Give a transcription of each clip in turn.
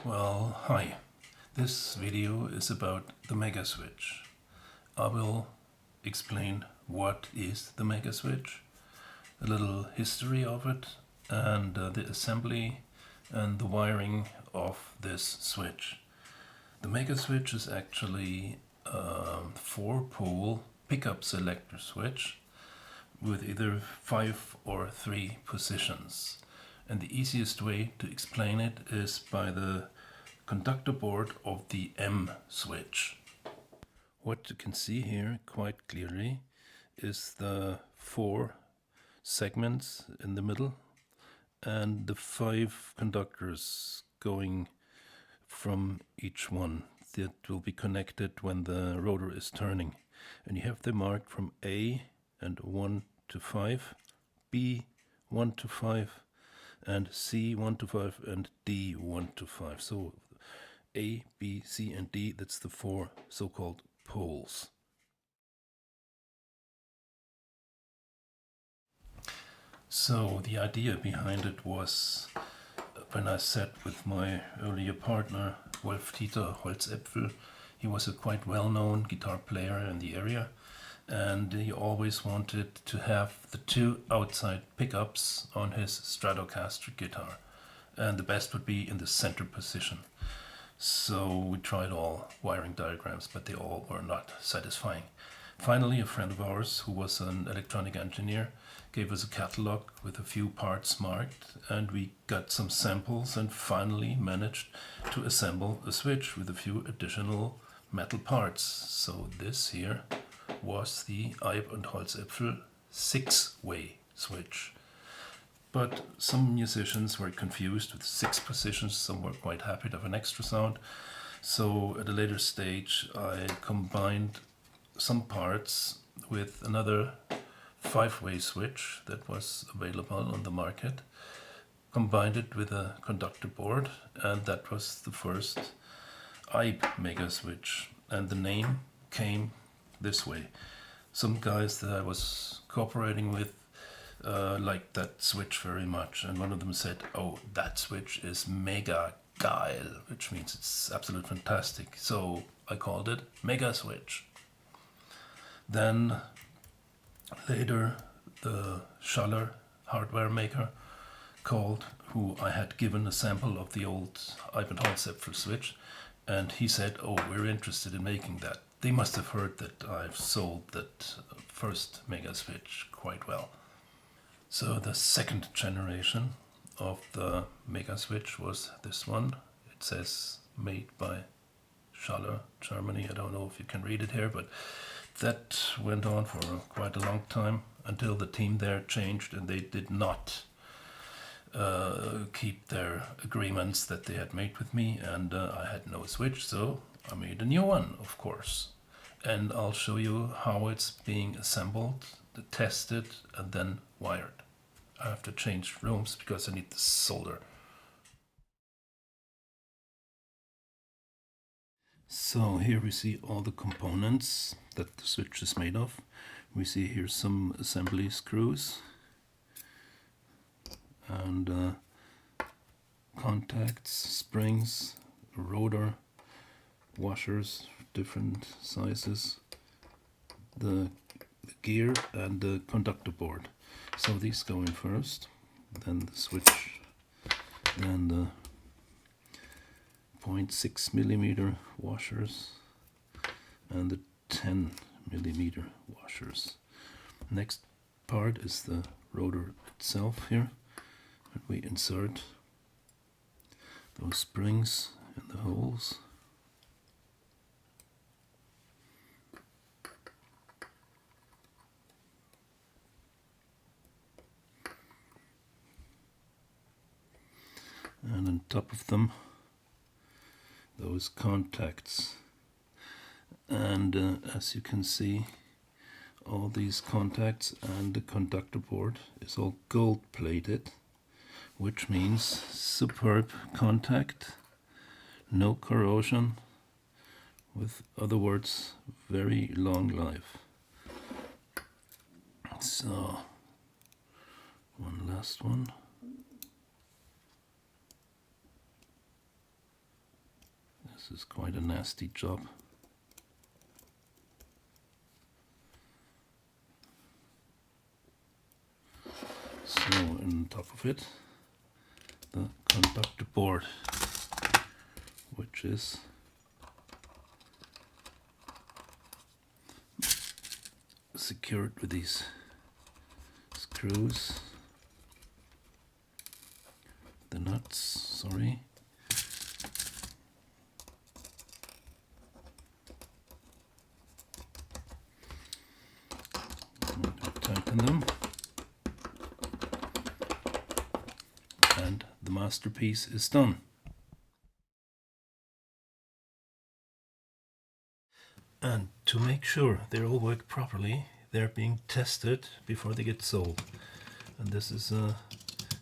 Well, hi. This video is about the Megaswitch. I will explain what is the Megaswitch, a little history of it, and the assembly and the wiring of this switch. The Megaswitch is actually a 4-pole pickup selector switch with either 5 or 3 positions. And the easiest way to explain it is by the conductor board of the M switch. What you can see here quite clearly is the 4 segments in the middle and the 5 conductors going from each one that will be connected when the rotor is turning. And you have them marked from A and 1 to 5, B 1 to 5, and C 1 to 5, and D 1 to 5. So A, B, C, and D, that's the 4 so-called poles. So the idea behind it was when I sat with my earlier partner, Wolf-Dieter Holzäpfel. He was a quite well-known guitar player in the area, and he always wanted to have the 2 outside pickups on his Stratocaster guitar, and the best would be in the center position. So we tried all wiring diagrams, but they all were not satisfying. Finally, a friend of ours who was an electronic engineer gave us a catalog with a few parts marked, and we got some samples and finally managed to assemble a switch with a few additional metal parts. So this here was the Eyb and Holzäpfel 6-way switch. But some musicians were confused with 6 positions, some were quite happy to have an extra sound. So at a later stage I combined some parts with another 5-way switch that was available on the market, combined it with a conductor board, and that was the first Eyb Megaswitch. And the name came this way. Some guys that I was cooperating with liked that switch very much, and one of them said, "Oh, that switch is mega geil," which means it's absolutely fantastic. So I called it Megaswitch. Then later the Schaller hardware maker called, who I had given a sample of the old Eyb and Holzäpfel switch, and he said, "Oh, we're interested in making that." They must have heard that I've sold that first Megaswitch quite well. So the second generation of the Megaswitch was this one. It says made by Schaller, Germany. I don't know if you can read it here, but that went on for quite a long time until the team there changed and they did not keep their agreements that they had made with me, and I had no switch, so I made a new one, of course. And I'll show you how it's being assembled, tested, and then wired. I have to change rooms because I need the solder. So here we see all the components that the switch is made of. We see here some assembly screws and contacts, springs, rotor, washers, different sizes, the gear, and the conductor board. So these go in first, then the switch, then the 0.6 millimeter washers, and the 10 millimeter washers. Next part is the rotor itself here, and we insert those springs in the holes. And on top of them, those contacts. And as you can see, all these contacts and the conductor board is all gold plated, which means superb contact, no corrosion, with other words, very long life. So one last one. is quite a nasty job. So on top of it, the conductor board, which is secured with these screws, the nuts, sorry. Tighten them. And the masterpiece is done. And to make sure they all work properly, they're being tested before they get sold. And this is a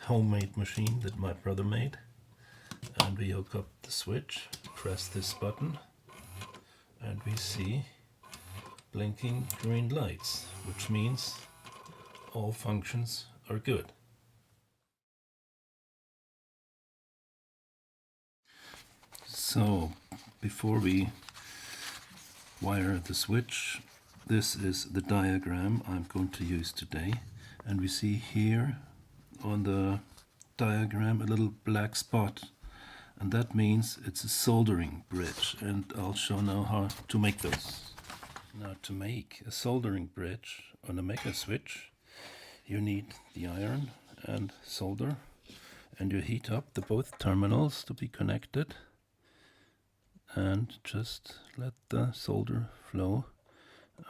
homemade machine that my brother made. And we hook up the switch, press this button, and we see blinking green lights, which means all functions are good. So before we wire the switch, this is the diagram I'm going to use today, and we see here on the diagram a little black spot, and that means it's a soldering bridge, and I'll show now how to make those. Now, to make a soldering bridge on a Megaswitch, you need the iron and solder, and you heat up the both terminals to be connected, and just let the solder flow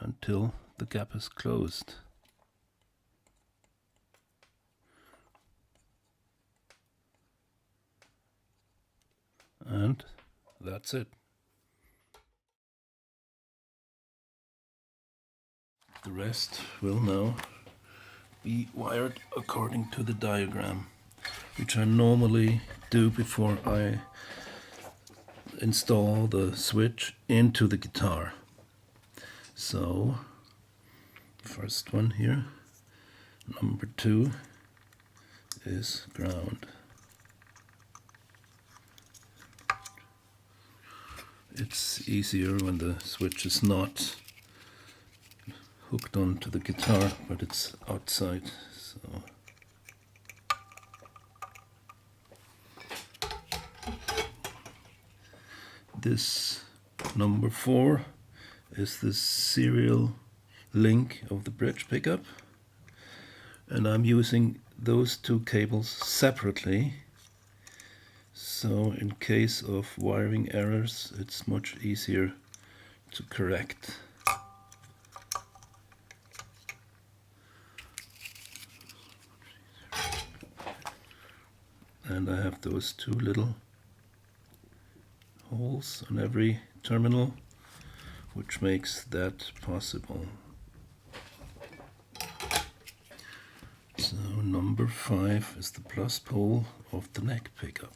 until the gap is closed. And that's it. The rest will now be wired according to the diagram, which I normally do before I install the switch into the guitar. So, first one here, number 2 is ground. It's easier when the switch is not hooked onto the guitar, but it's outside. So this number 4 is the serial link of the bridge pickup, and I'm using those two cables separately, so in case of wiring errors it's much easier to correct. And I have those two little holes on every terminal, which makes that possible. So number 5 is the plus pole of the neck pickup.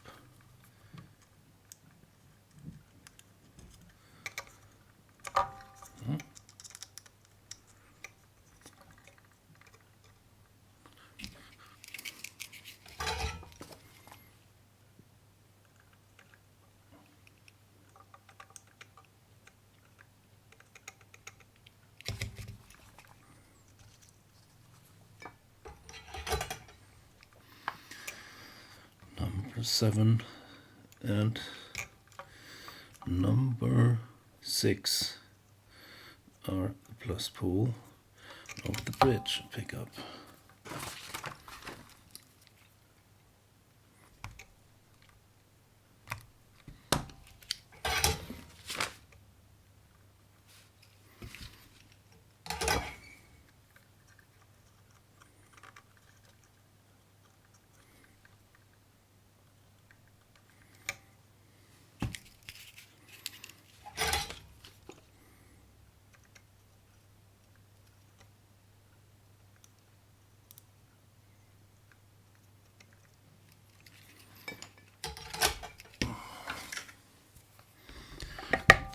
Number 7 and number 6 are the plus pole of the bridge pickup.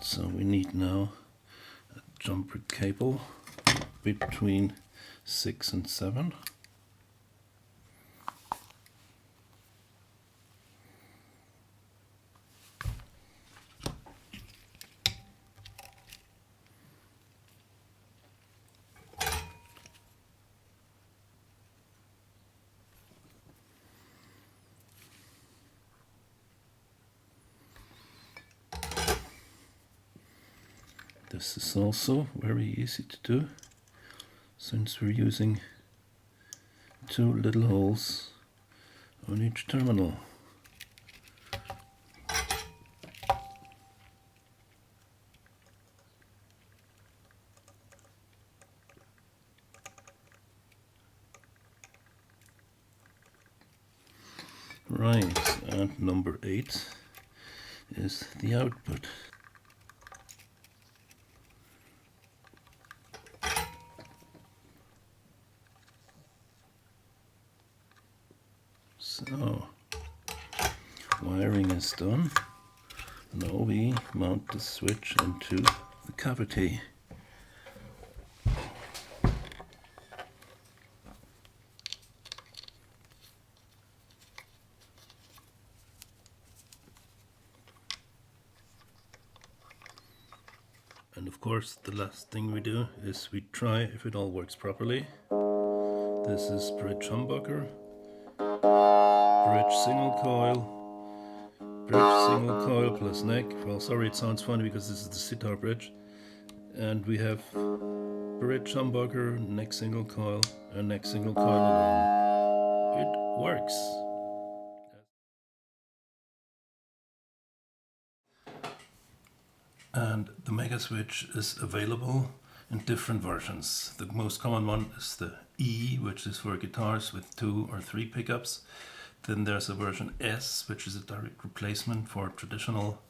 So we need now a jumper cable between 6 and 7. This is also very easy to do, since we're using 2 little holes on each terminal. Right, and number 8 is the output. So, wiring is done. Now we mount the switch into the cavity. And of course, the last thing we do is we try if it all works properly. This is bridge humbucker, bridge single coil plus neck. Well, sorry, it sounds funny because this is the sitar bridge. And we have bridge humbucker, neck single coil, and neck single coil alone. It works. And the Megaswitch is available in different versions. The most common one is the E, which is for guitars with 2 or 3 pickups. Then there's a version S, which is a direct replacement for traditional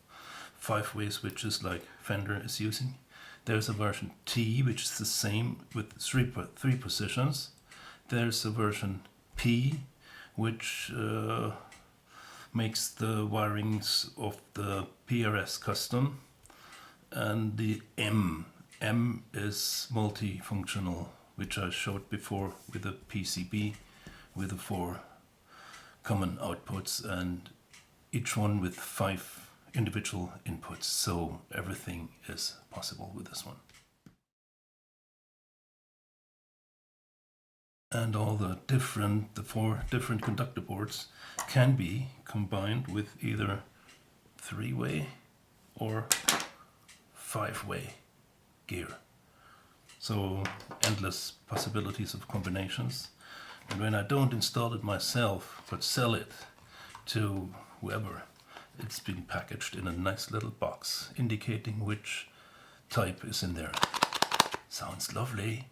5-way switches like Fender is using. There's a version T, which is the same with 3 positions. There's a version P, which makes the wirings of the PRS custom. And the M is multifunctional, which I showed before with a PCB with the 4 common outputs and each one with 5 individual inputs. So everything is possible with this one. And all the 4 different conductor boards can be combined with either 3-way or 5-way gear. So endless possibilities of combinations. And when I don't install it myself but sell it to whoever, it's been packaged in a nice little box indicating which type is in there. Sounds lovely.